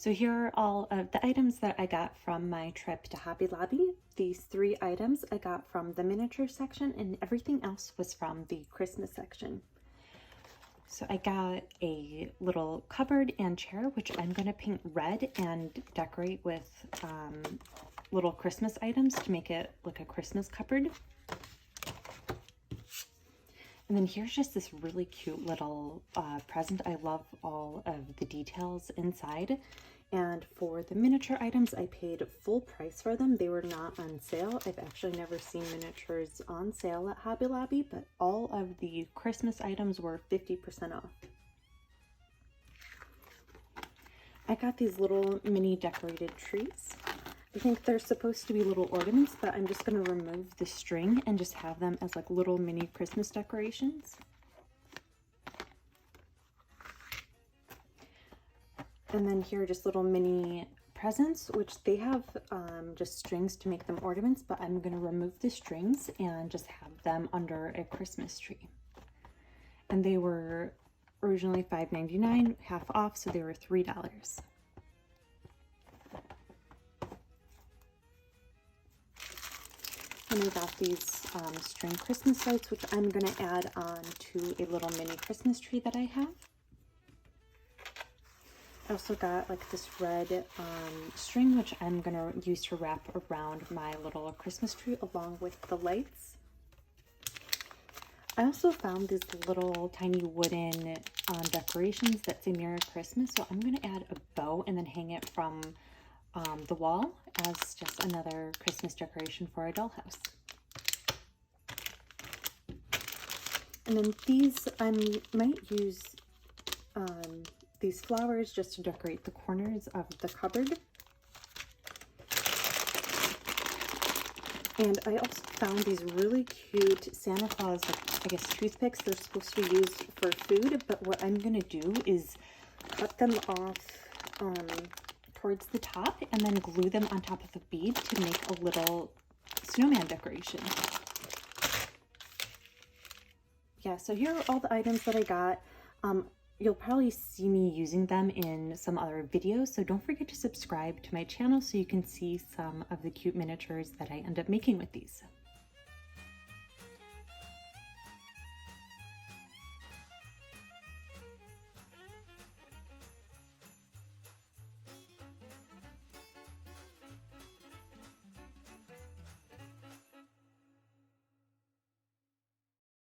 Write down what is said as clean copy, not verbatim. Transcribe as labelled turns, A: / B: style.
A: So here are all of the items that I got from my trip to Hobby Lobby. These 3 items I got from the miniature section, and everything else was from the Christmas section. So I got a little cupboard and chair, which I'm going to paint red and decorate with little Christmas items to make it like a Christmas cupboard. And then here's just this really cute little present. I love all of the details inside. And for the miniature items, I paid full price for them. They were not on sale. I've actually never seen miniatures on sale at Hobby Lobby, but all of the Christmas items were 50% off. I got these little mini decorated trees. I think they're supposed to be little ornaments, but I'm just going to remove the string and just have them as like little mini Christmas decorations. And then here are just little mini presents, which they have just strings to make them ornaments, but I'm going to remove the strings and just have them under a Christmas tree. And they were originally $5.99, half off, so they were $3. And I got these string Christmas lights, which I'm going to add on to a little mini Christmas tree that I have. I also got like this red string, which I'm going to use to wrap around my little Christmas tree along with the lights. I also found these little tiny wooden decorations that say Merry Christmas, so I'm going to add a bow and then hang it from the wall as just another Christmas decoration for a dollhouse. And then these, I might use these flowers just to decorate the corners of the cupboard. And I also found these really cute Santa Claus, like, I guess, toothpicks. They're supposed to be used for food, but what I'm going to do is cut them off towards the top and then glue them on top of a bead to make a little snowman decoration. Yeah, so here are all the items that I got. You'll probably see me using them in some other videos, so don't forget to subscribe to my channel so you can see some of the cute miniatures that I end up making with these.